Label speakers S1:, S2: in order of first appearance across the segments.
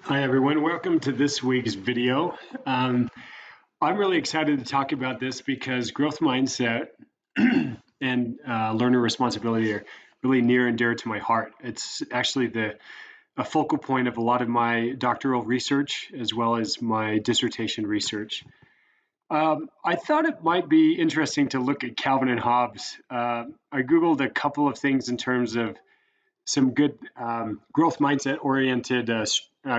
S1: Hi everyone, welcome to this week's video. I'm really excited to talk about this because growth mindset and learner responsibility are really near and dear to my heart. It's actually a focal point of a lot of my doctoral research as well as my dissertation research. I thought it might be interesting to look at Calvin and Hobbes. I Googled a couple of things in terms of some good growth mindset oriented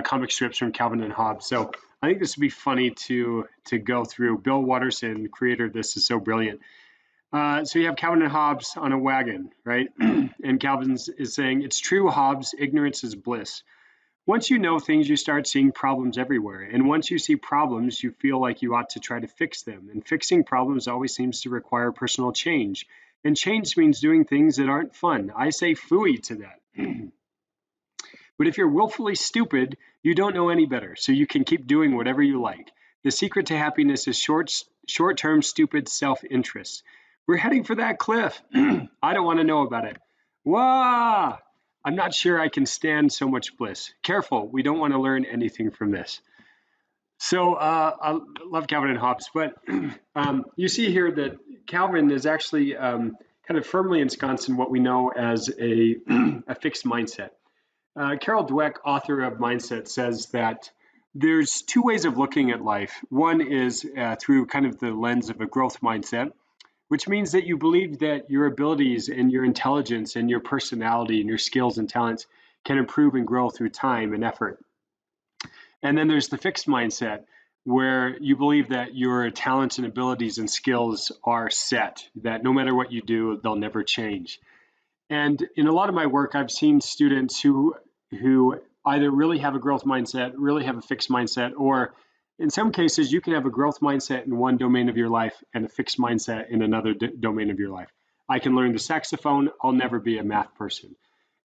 S1: comic strips from Calvin and Hobbes. So I think this would be funny to go through. Bill Watterson, creator of this, is so brilliant. So you have Calvin and Hobbes on a wagon, right? And Calvin is saying, it's true, Hobbes, ignorance is bliss. Once you know things, you start seeing problems everywhere. And once you see problems, you feel like you ought to try to fix them. And fixing problems always seems to require personal change. And change means doing things that aren't fun. I say phooey to that. But if you're willfully stupid, you don't know any better, so you can keep doing whatever you like. The secret to happiness is short-term stupid self-interest. We're heading for that cliff. I don't want to know about it. Wah! I'm not sure I can stand so much bliss. Careful, we don't want to learn anything from this. So I love Calvin and Hobbes, but you see here that Calvin is actually kind of firmly ensconced in what we know as a fixed mindset. Carol Dweck, author of Mindset, says that there's two ways of looking at life. One is through kind of the lens of a growth mindset, which means that you believe that your abilities and your intelligence and your personality and your skills and talents can improve and grow through time and effort. And then there's the fixed mindset, where you believe that your talents and abilities and skills are set, that no matter what you do, they'll never change. And in a lot of my work, I've seen students who either really have a growth mindset, really have a fixed mindset, or in some cases, you can have a growth mindset in one domain of your life and a fixed mindset in another domain of your life. I can learn the saxophone, I'll never be a math person.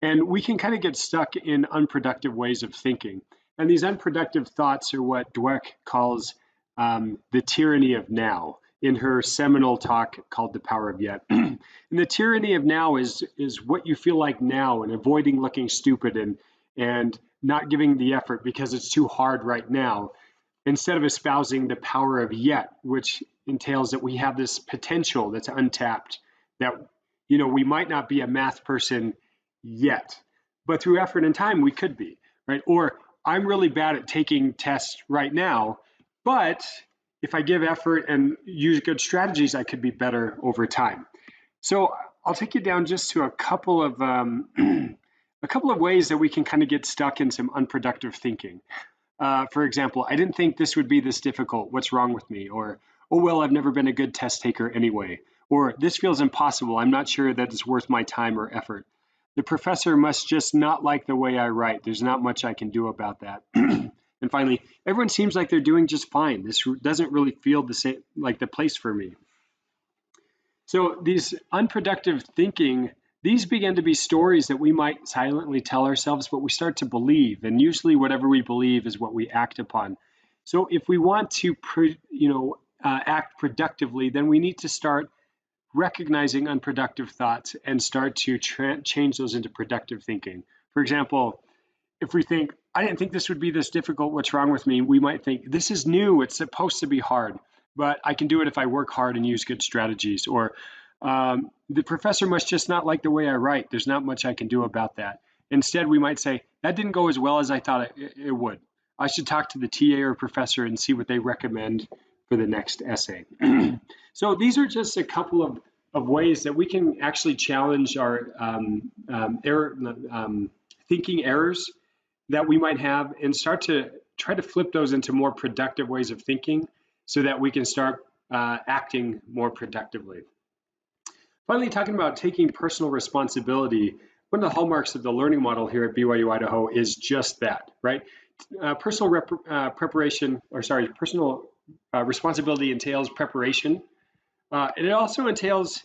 S1: And we can kind of get stuck in unproductive ways of thinking. And these unproductive thoughts are what Dweck calls the tyranny of now, in her seminal talk called The Power of Yet. And the tyranny of now is what you feel like now, and avoiding looking stupid and not giving the effort because it's too hard right now, instead of espousing the power of yet, which entails that we have this potential that's untapped, that we might not be a math person yet, but through effort and time we could be, right? Or I'm really bad at taking tests right now, but if I give effort and use good strategies, I could be better over time. So I'll take you down just to a couple of ways that we can kind of get stuck in some unproductive thinking. For example, I didn't think this would be this difficult. What's wrong with me? Or, oh, well, I've never been a good test taker anyway. Or, this feels impossible. I'm not sure that it's worth my time or effort. The professor must just not like the way I write. There's not much I can do about that. And finally, everyone seems like they're doing just fine. This doesn't really feel the same, like the place for me. So these unproductive thinking, these begin to be stories that we might silently tell ourselves, but we start to believe. And usually whatever we believe is what we act upon. So if we want to act productively, then we need to start recognizing unproductive thoughts and start to change those into productive thinking. For example, if we think, I didn't think this would be this difficult, what's wrong with me? We might think, this is new, it's supposed to be hard, but I can do it if I work hard and use good strategies. Or the professor must just not like the way I write. There's not much I can do about that. Instead, we might say, that didn't go as well as I thought it would. I should talk to the TA or professor and see what they recommend for the next essay. So these are just a couple of ways that we can actually challenge our thinking errors that we might have and start to try to flip those into more productive ways of thinking so that we can start acting more productively. Finally, talking about taking personal responsibility, one of the hallmarks of the learning model here at BYU Idaho is just that, right? Personal responsibility entails preparation. And it also entails,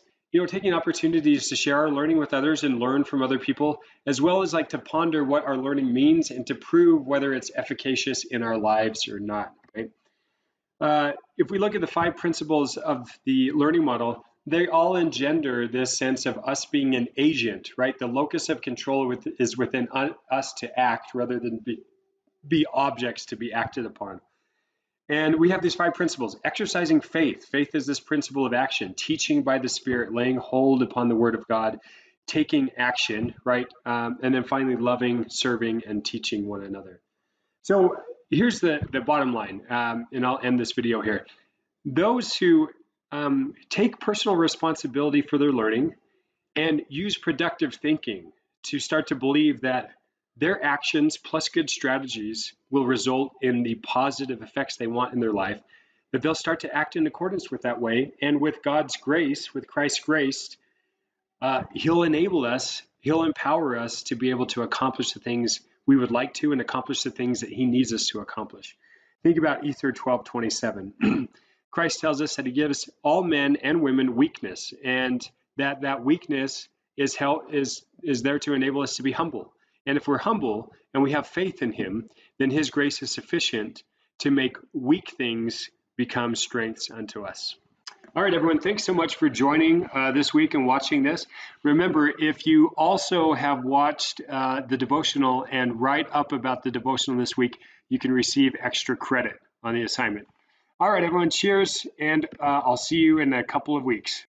S1: taking opportunities to share our learning with others and learn from other people, as well as like to ponder what our learning means and to prove whether it's efficacious in our lives or not, right? If we look at the 5 principles of the learning model, they all engender this sense of us being an agent, right? The locus of control is within us to act rather than be objects to be acted upon. And we have these 5 principles. Exercising faith. Faith is this principle of action. Teaching by the Spirit, laying hold upon the Word of God, taking action, right? And then finally, loving, serving, and teaching one another. So here's the bottom line, and I'll end this video here. Those who take personal responsibility for their learning and use productive thinking to start to believe that their actions plus good strategies will result in the positive effects they want in their life, that they'll start to act in accordance with that way. And with God's grace, with Christ's grace, He'll enable us, He'll empower us to be able to accomplish the things we would like to and accomplish the things that He needs us to accomplish. Think about Ether 12:27. Christ tells us that He gives all men and women weakness, and that weakness is there to enable us to be humble. And if we're humble and we have faith in Him, then His grace is sufficient to make weak things become strengths unto us. All right, everyone, thanks so much for joining this week and watching this. Remember, if you also have watched the devotional and write up about the devotional this week, you can receive extra credit on the assignment. All right, everyone, cheers, and I'll see you in a couple of weeks.